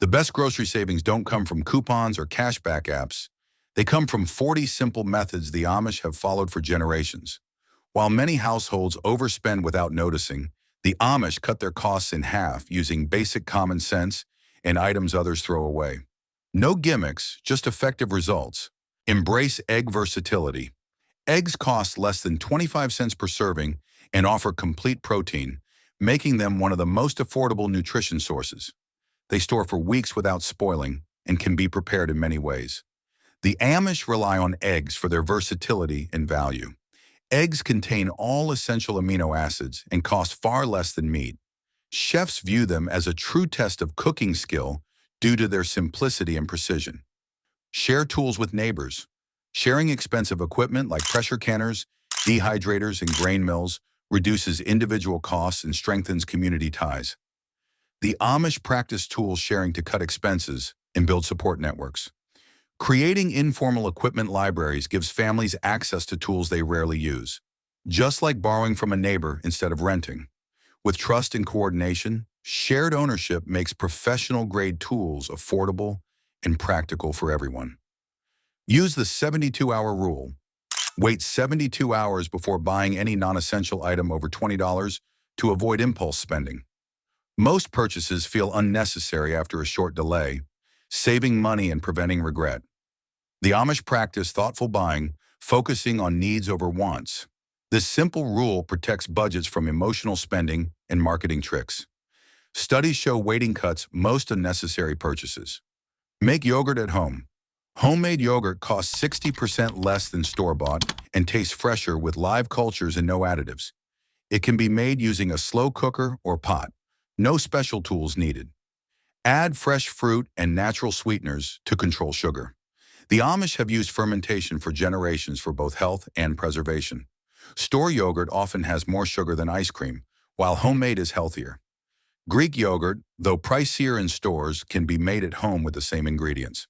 The best grocery savings don't come from coupons or cashback apps. They come from 40 simple methods the Amish have followed for generations. While many households overspend without noticing, the Amish cut their costs in half using basic common sense and items others throw away. No gimmicks, just effective results. Embrace egg versatility. Eggs cost less than 25 cents per serving and offer complete protein, making them one of the most affordable nutrition sources. They store for weeks without spoiling and can be prepared in many ways. The Amish rely on eggs for their versatility and value. Eggs contain all essential amino acids and cost far less than meat. Chefs view them as a true test of cooking skill due to their simplicity and precision. Share tools with neighbors. Sharing expensive equipment like pressure canners, dehydrators, and grain mills reduces individual costs and strengthens community ties. The Amish practice tools sharing to cut expenses and build support networks. Creating informal equipment libraries gives families access to tools they rarely use, just like borrowing from a neighbor instead of renting. With trust and coordination, shared ownership makes professional-grade tools affordable and practical for everyone. Use the 72-hour rule. Wait 72 hours before buying any non-essential item over $20 to avoid impulse spending. Most purchases feel unnecessary after a short delay, saving money and preventing regret. The Amish practice thoughtful buying, focusing on needs over wants. This simple rule protects budgets from emotional spending and marketing tricks. Studies show waiting cuts most unnecessary purchases. Make yogurt at home. Homemade yogurt costs 60% less than store-bought and tastes fresher with live cultures and no additives. It can be made using a slow cooker or pot. No special tools needed. Add fresh fruit and natural sweeteners to control sugar. The Amish have used fermentation for generations for both health and preservation. Store yogurt often has more sugar than ice cream, while homemade is healthier. Greek yogurt, though pricier in stores, can be made at home with the same ingredients.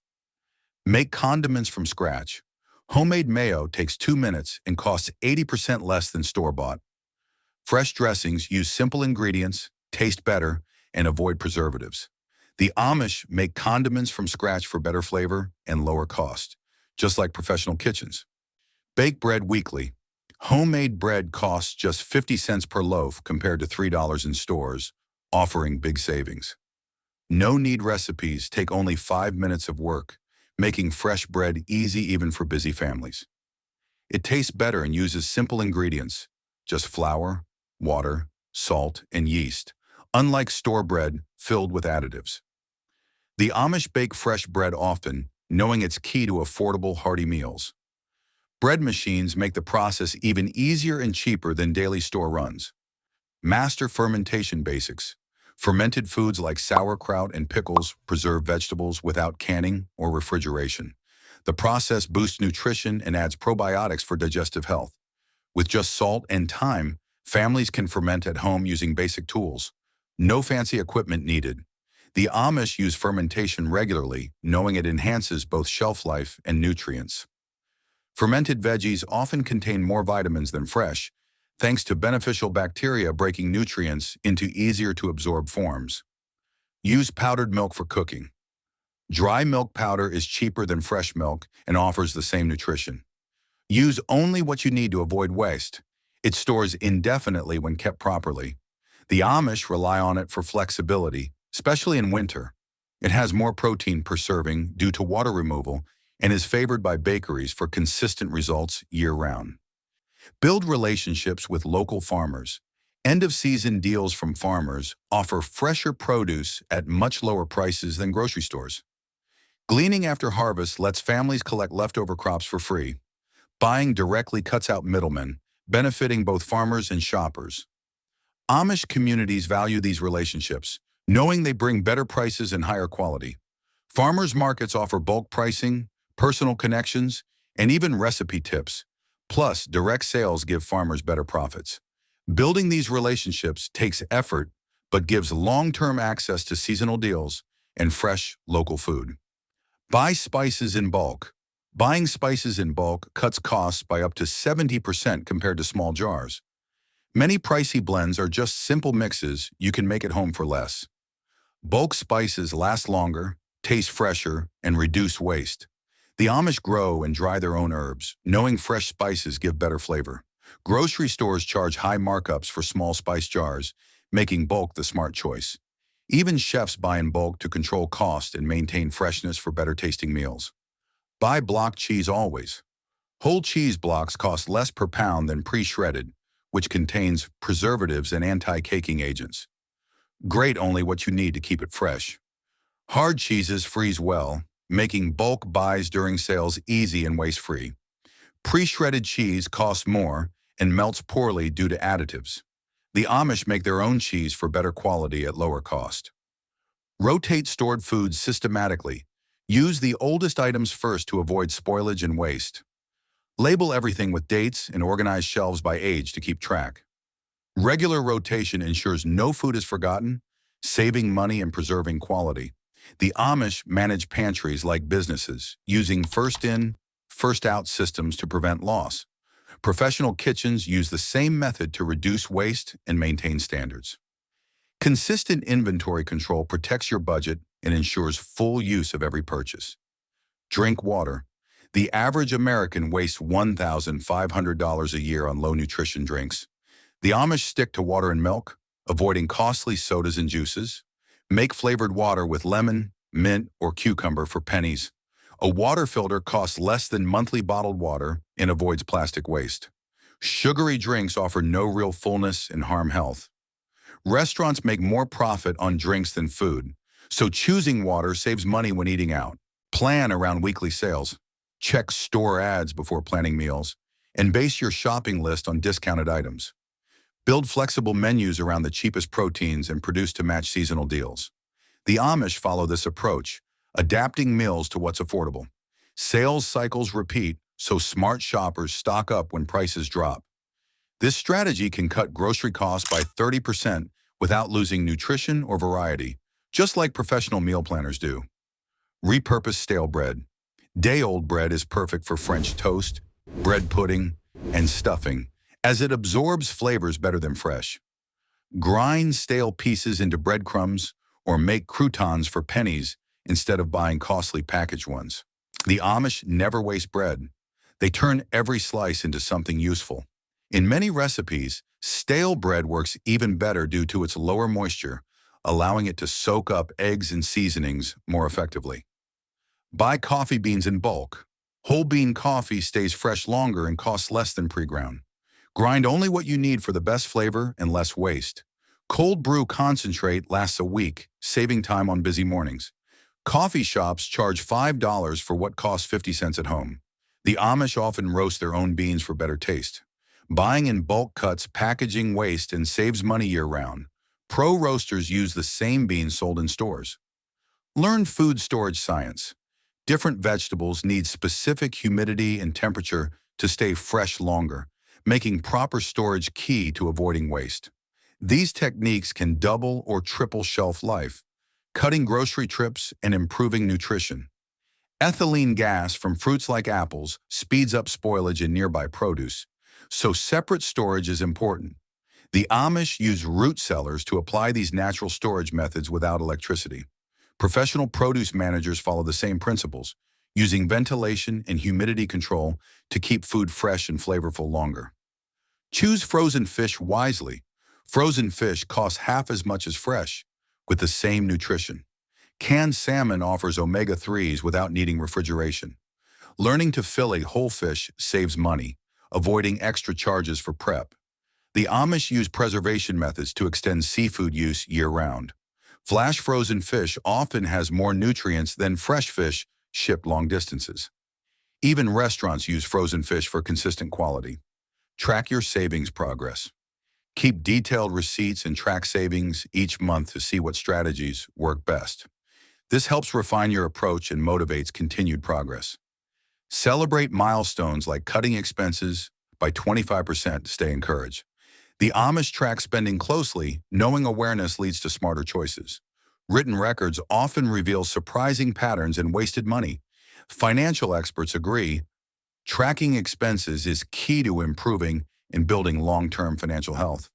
Make condiments from scratch. Homemade mayo takes 2 minutes and costs 80% less than store-bought. Fresh dressings use simple ingredients, taste better, and avoid preservatives. The Amish make condiments from scratch for better flavor and lower cost, just like professional kitchens. Bake bread weekly. Homemade bread costs just 50 cents per loaf compared to $3 in stores, offering big savings. No-knead recipes take only 5 minutes of work, making fresh bread easy even for busy families. It tastes better and uses simple ingredients, just flour, water, salt, and yeast, unlike store bread filled with additives. The Amish bake fresh bread often, knowing it's key to affordable, hearty meals. Bread machines make the process even easier and cheaper than daily store runs. Master fermentation basics. Fermented foods like sauerkraut and pickles preserve vegetables without canning or refrigeration. The process boosts nutrition and adds probiotics for digestive health. With just salt and time, families can ferment at home using basic tools. No fancy equipment needed. The Amish use fermentation regularly, knowing it enhances both shelf life and nutrients. Fermented veggies often contain more vitamins than fresh, thanks to beneficial bacteria breaking nutrients into easier-to-absorb forms. Use powdered milk for cooking. Dry milk powder is cheaper than fresh milk and offers the same nutrition. Use only what you need to avoid waste. It stores indefinitely when kept properly. The Amish rely on it for flexibility, especially in winter. It has more protein per serving due to water removal and is favored by bakeries for consistent results year-round. Build relationships with local farmers. End-of-season deals from farmers offer fresher produce at much lower prices than grocery stores. Gleaning after harvest lets families collect leftover crops for free. Buying directly cuts out middlemen, benefiting both farmers and shoppers. Amish communities value these relationships, knowing they bring better prices and higher quality. Farmers markets offer bulk pricing, personal connections, and even recipe tips. Plus, direct sales give farmers better profits. Building these relationships takes effort, but gives long-term access to seasonal deals and fresh, local food. Buy spices in bulk. Buying spices in bulk cuts costs by up to 70% compared to small jars. Many pricey blends are just simple mixes you can make at home for less. Bulk spices last longer, taste fresher, and reduce waste. The Amish grow and dry their own herbs, knowing fresh spices give better flavor. Grocery stores charge high markups for small spice jars, making bulk the smart choice. Even chefs buy in bulk to control cost and maintain freshness for better tasting meals. Buy block cheese always. Whole cheese blocks cost less per pound than pre-shredded, which contains preservatives and anti-caking agents. Grate only what you need to keep it fresh. Hard cheeses freeze well, making bulk buys during sales easy and waste-free. Pre-shredded cheese costs more and melts poorly due to additives. The Amish make their own cheese for better quality at lower cost. Rotate stored foods systematically. Use the oldest items first to avoid spoilage and waste. Label everything with dates and organize shelves by age to keep track. Regular rotation ensures no food is forgotten, saving money and preserving quality. The Amish manage pantries like businesses, using first-in, first-out systems to prevent loss. Professional kitchens use the same method to reduce waste and maintain standards. Consistent inventory control protects your budget and ensures full use of every purchase. Drink water. The average American wastes $1,500 a year on low-nutrition drinks. The Amish stick to water and milk, avoiding costly sodas and juices. Make flavored water with lemon, mint, or cucumber for pennies. A water filter costs less than monthly bottled water and avoids plastic waste. Sugary drinks offer no real fullness and harm health. Restaurants make more profit on drinks than food, so choosing water saves money when eating out. Plan around weekly sales. Check store ads before planning meals, and base your shopping list on discounted items. Build flexible menus around the cheapest proteins and produce to match seasonal deals. The Amish follow this approach, adapting meals to what's affordable. Sales cycles repeat, so smart shoppers stock up when prices drop. This strategy can cut grocery costs by 30% without losing nutrition or variety, just like professional meal planners do. Repurpose stale bread. Day-old bread is perfect for French toast, bread pudding, and stuffing, as it absorbs flavors better than fresh. Grind stale pieces into breadcrumbs or make croutons for pennies instead of buying costly packaged ones. The Amish never waste bread. They turn every slice into something useful. In many recipes, stale bread works even better due to its lower moisture, allowing it to soak up eggs and seasonings more effectively. Buy coffee beans in bulk. Whole bean coffee stays fresh longer and costs less than pre-ground. Grind only what you need for the best flavor and less waste. Cold brew concentrate lasts a week, saving time on busy mornings. Coffee shops charge $5 for what costs 50 cents at home. The Amish often roast their own beans for better taste. Buying in bulk cuts packaging waste and saves money year-round. Pro roasters use the same beans sold in stores. Learn food storage science. Different vegetables need specific humidity and temperature to stay fresh longer, making proper storage key to avoiding waste. These techniques can double or triple shelf life, cutting grocery trips and improving nutrition. Ethylene gas from fruits like apples speeds up spoilage in nearby produce, so separate storage is important. The Amish use root cellars to apply these natural storage methods without electricity. Professional produce managers follow the same principles, using ventilation and humidity control to keep food fresh and flavorful longer. Choose frozen fish wisely. Frozen fish costs half as much as fresh, with the same nutrition. Canned salmon offers omega-3s without needing refrigeration. Learning to fillet whole fish saves money, avoiding extra charges for prep. The Amish use preservation methods to extend seafood use year-round. Flash frozen fish often has more nutrients than fresh fish shipped long distances. Even restaurants use frozen fish for consistent quality. Track your savings progress. Keep detailed receipts and track savings each month to see what strategies work best. This helps refine your approach and motivates continued progress. Celebrate milestones like cutting expenses by 25% to stay encouraged. The Amish track spending closely, knowing awareness leads to smarter choices. Written records often reveal surprising patterns in wasted money. Financial experts agree, tracking expenses is key to improving and building long-term financial health.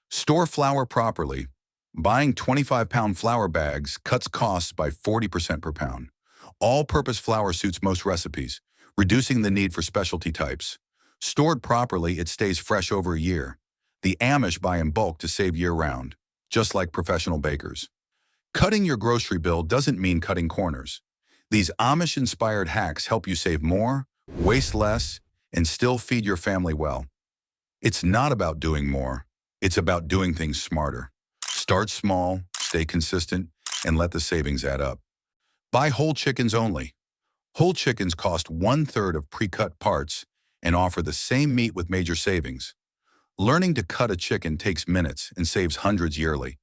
Store flour properly. Buying 25-pound flour bags cuts costs by 40% per pound. All-purpose flour suits most recipes, reducing the need for specialty types. Stored properly, it stays fresh over a year. The Amish buy in bulk to save year-round, just like professional bakers. Cutting your grocery bill doesn't mean cutting corners. These Amish-inspired hacks help you save more, waste less, and still feed your family well. It's not about doing more. It's about doing things smarter. Start small, stay consistent, and let the savings add up. Buy whole chickens only. Whole chickens cost 1/3 of pre-cut parts and offer the same meat with major savings. Learning to cut a chicken takes minutes and saves hundreds yearly.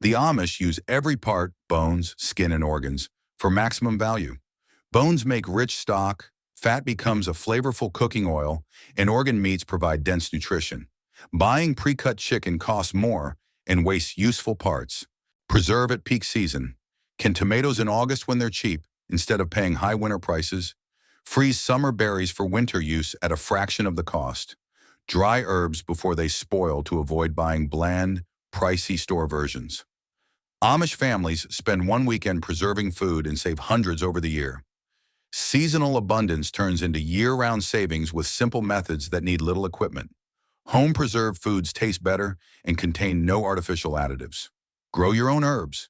The Amish use every part, bones, skin, and organs, for maximum value. Bones make rich stock, fat becomes a flavorful cooking oil, and organ meats provide dense nutrition. Buying pre-cut chicken costs more and wastes useful parts. Preserve at peak season. Can tomatoes in August when they're cheap, instead of paying high winter prices? Freeze summer berries for winter use at a fraction of the cost. Dry herbs before they spoil to avoid buying bland, pricey store versions. Amish families spend one weekend preserving food and save hundreds over the year. Seasonal abundance turns into year-round savings with simple methods that need little equipment. Home-preserved foods taste better and contain no artificial additives. Grow your own herbs.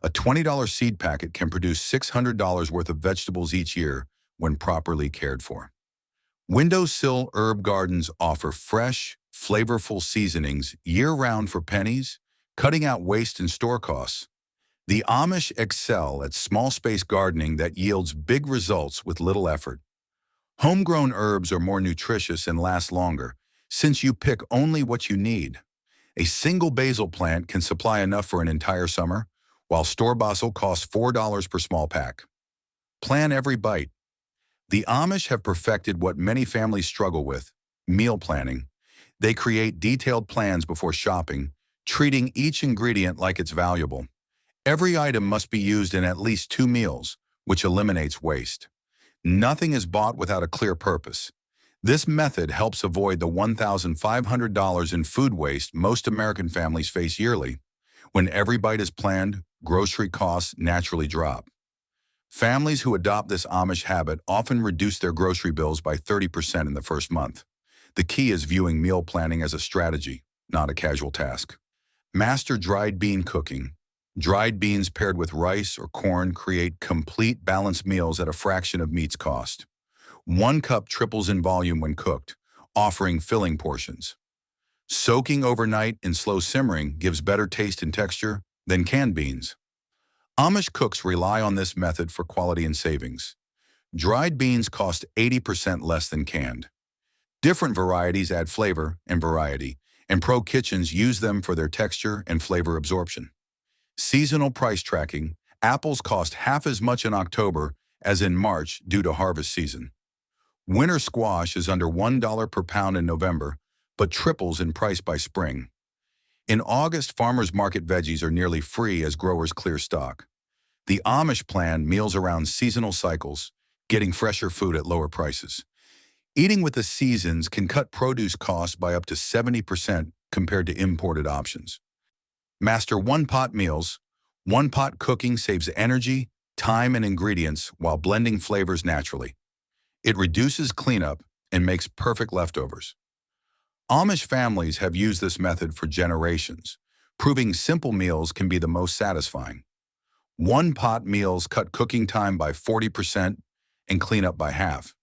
A $20 seed packet can produce $600 worth of vegetables each year when properly cared for. Windowsill herb gardens offer fresh, flavorful seasonings year-round for pennies, cutting out waste and store costs. The Amish excel at small-space gardening that yields big results with little effort. Homegrown herbs are more nutritious and last longer, since you pick only what you need. A single basil plant can supply enough for an entire summer, while store basil costs $4 per small pack. Plan every bite. The Amish have perfected what many families struggle with: meal planning. They create detailed plans before shopping, treating each ingredient like it's valuable. Every item must be used in at least 2 meals, which eliminates waste. Nothing is bought without a clear purpose. This method helps avoid the $1,500 in food waste most American families face yearly. When every bite is planned, grocery costs naturally drop. Families who adopt this Amish habit often reduce their grocery bills by 30% in the first month. The key is viewing meal planning as a strategy, not a casual task. Master dried bean cooking. Dried beans paired with rice or corn create complete balanced meals at a fraction of meat's cost. 1 cup triples in volume when cooked, offering filling portions. Soaking overnight in slow simmering gives better taste and texture than canned beans. Amish cooks rely on this method for quality and savings. Dried beans cost 80% less than canned. Different varieties add flavor and variety, and pro kitchens use them for their texture and flavor absorption. Seasonal price tracking. Apples cost half as much in October as in March due to harvest season. Winter squash is under $1 per pound in November, but triples in price by spring. In August, farmers market veggies are nearly free as growers clear stock. The Amish plan meals around seasonal cycles, getting fresher food at lower prices. Eating with the seasons can cut produce costs by up to 70% compared to imported options. Master one-pot meals. One-pot cooking saves energy, time, and ingredients while blending flavors naturally. It reduces cleanup and makes perfect leftovers. Amish families have used this method for generations, proving simple meals can be the most satisfying. One-pot meals cut cooking time by 40% and cleanup by half.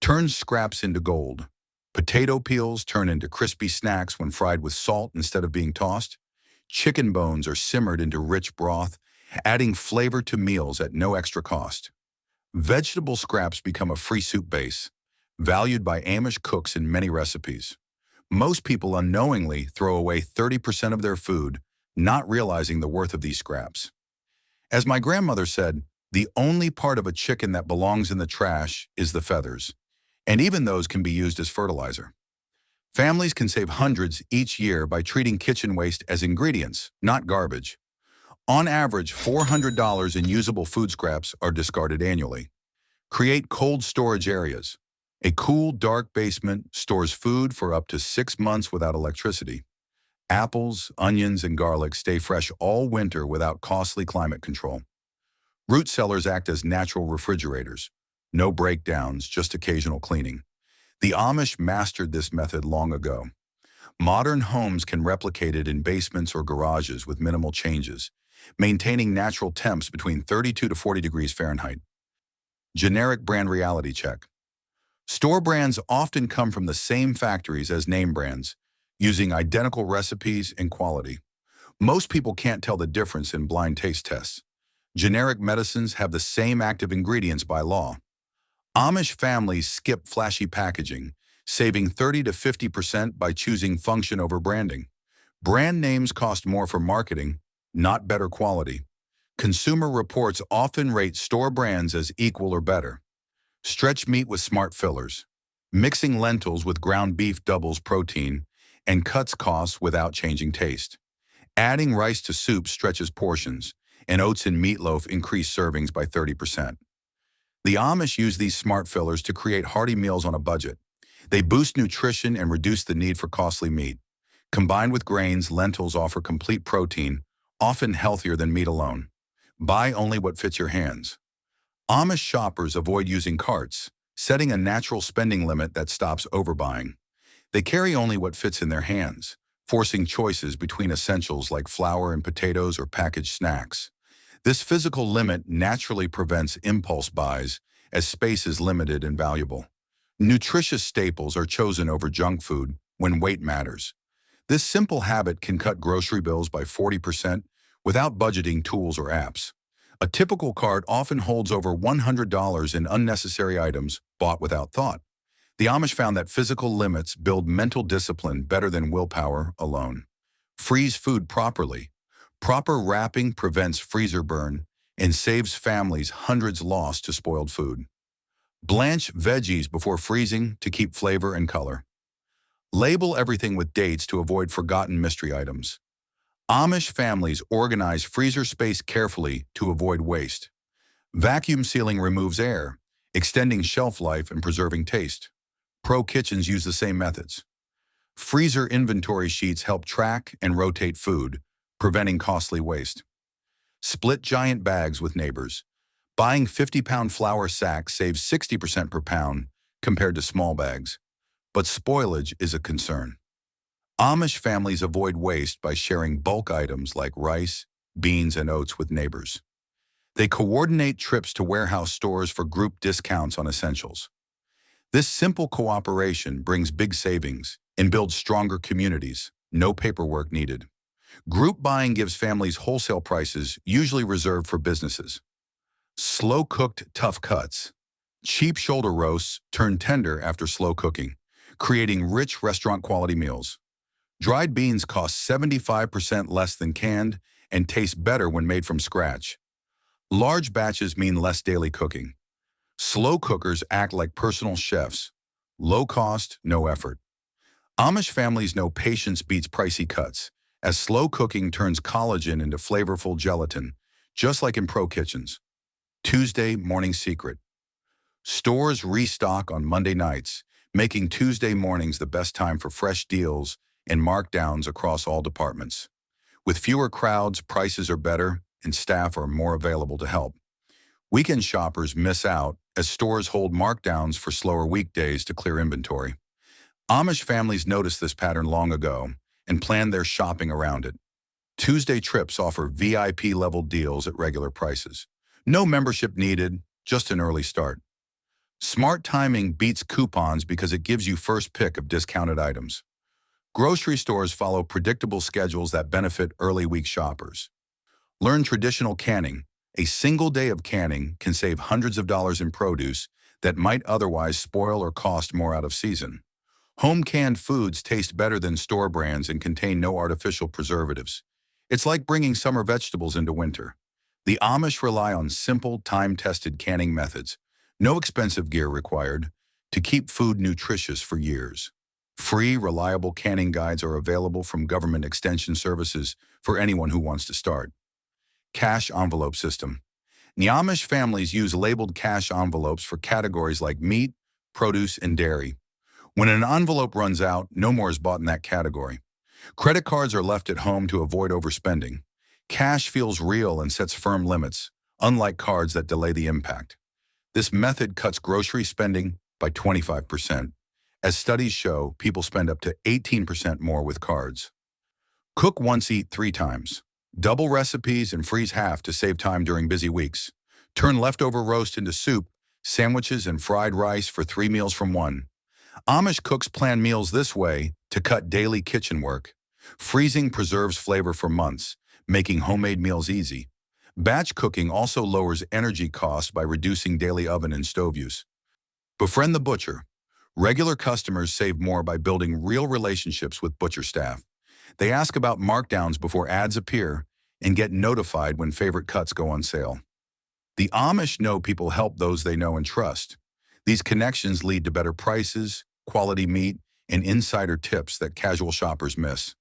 Turn scraps into gold. Potato peels turn into crispy snacks when fried with salt instead of being tossed. Chicken bones are simmered into rich broth, adding flavor to meals at no extra cost. Vegetable scraps become a free soup base, valued by Amish cooks in many recipes. Most people unknowingly throw away 30% of their food, not realizing the worth of these scraps. As my grandmother said, the only part of a chicken that belongs in the trash is the feathers, and even those can be used as fertilizer. Families can save hundreds each year by treating kitchen waste as ingredients, not garbage. On average, $400 in usable food scraps are discarded annually. Create cold storage areas. A cool, dark basement stores food for up to 6 months without electricity. Apples, onions, and garlic stay fresh all winter without costly climate control. Root cellars act as natural refrigerators. No breakdowns, just occasional cleaning. The Amish mastered this method long ago. Modern homes can replicate it in basements or garages with minimal changes, maintaining natural temps between 32 to 40 degrees Fahrenheit. Generic brand reality check. Store brands often come from the same factories as name brands, using identical recipes and quality. Most people can't tell the difference in blind taste tests. Generic medicines have the same active ingredients by law. Amish families skip flashy packaging, saving 30 to 50% by choosing function over branding. Brand names cost more for marketing, not better quality. Consumer reports often rate store brands as equal or better. Stretch meat with smart fillers. Mixing lentils with ground beef doubles protein and cuts costs without changing taste. Adding rice to soup stretches portions, and oats and meatloaf increase servings by 30%. The Amish use these smart fillers to create hearty meals on a budget. They boost nutrition and reduce the need for costly meat. Combined with grains, lentils offer complete protein, often healthier than meat alone. Buy only what fits your hands. Amish shoppers avoid using carts, setting a natural spending limit that stops overbuying. They carry only what fits in their hands, forcing choices between essentials like flour and potatoes or packaged snacks. This physical limit naturally prevents impulse buys, as space is limited and valuable. Nutritious staples are chosen over junk food when weight matters. This simple habit can cut grocery bills by 40% without budgeting tools or apps. A typical cart often holds over $100 in unnecessary items bought without thought. The Amish found that physical limits build mental discipline better than willpower alone. Freeze food properly. Proper wrapping prevents freezer burn and saves families hundreds lost to spoiled food. Blanch veggies before freezing to keep flavor and color. Label everything with dates to avoid forgotten mystery items. Amish families organize freezer space carefully to avoid waste. Vacuum sealing removes air, extending shelf life and preserving taste. Pro kitchens use the same methods. Freezer inventory sheets help track and rotate food, preventing costly waste. Split giant bags with neighbors. Buying 50-pound flour sacks saves 60% per pound compared to small bags. But spoilage is a concern. Amish families avoid waste by sharing bulk items like rice, beans, and oats with neighbors. They coordinate trips to warehouse stores for group discounts on essentials. This simple cooperation brings big savings and builds stronger communities, no paperwork needed. Group buying gives families wholesale prices usually reserved for businesses. Slow-cooked tough cuts. Cheap shoulder roasts turn tender after slow cooking, creating rich restaurant-quality meals. Dried beans cost 75% less than canned and taste better when made from scratch. Large batches mean less daily cooking. Slow cookers act like personal chefs. Low cost, no effort. Amish families know patience beats pricey cuts, as slow cooking turns collagen into flavorful gelatin, just like in pro kitchens. Tuesday morning secret. Stores restock on Monday nights, making Tuesday mornings the best time for fresh deals and markdowns across all departments. With fewer crowds, prices are better, and staff are more available to help. Weekend shoppers miss out as stores hold markdowns for slower weekdays to clear inventory. Amish families noticed this pattern long ago and planned their shopping around it. Tuesday trips offer VIP-level deals at regular prices. No membership needed, just an early start. Smart timing beats coupons because it gives you first pick of discounted items. Grocery stores follow predictable schedules that benefit early week shoppers. Learn traditional canning. A single day of canning can save hundreds of dollars in produce that might otherwise spoil or cost more out of season. Home canned foods taste better than store brands and contain no artificial preservatives. It's like bringing summer vegetables into winter. The Amish rely on simple, time-tested canning methods, no expensive gear required, to keep food nutritious for years. Free, reliable canning guides are available from government extension services for anyone who wants to start. Cash envelope system. Amish families use labeled cash envelopes for categories like meat, produce, and dairy. When an envelope runs out, no more is bought in that category. Credit cards are left at home to avoid overspending. Cash feels real and sets firm limits, unlike cards that delay the impact. This method cuts grocery spending by 25%. As studies show, people spend up to 18% more with cards. Cook once, eat 3 times. Double recipes and freeze half to save time during busy weeks. Turn leftover roast into soup, sandwiches, and fried rice for 3 meals from one. Amish cooks plan meals this way to cut daily kitchen work. Freezing preserves flavor for months, making homemade meals easy. Batch cooking also lowers energy costs by reducing daily oven and stove use. Befriend the butcher. Regular customers save more by building real relationships with butcher staff. They ask about markdowns before ads appear and get notified when favorite cuts go on sale. The Amish know people help those they know and trust. These connections lead to better prices, quality meat, and insider tips that casual shoppers miss.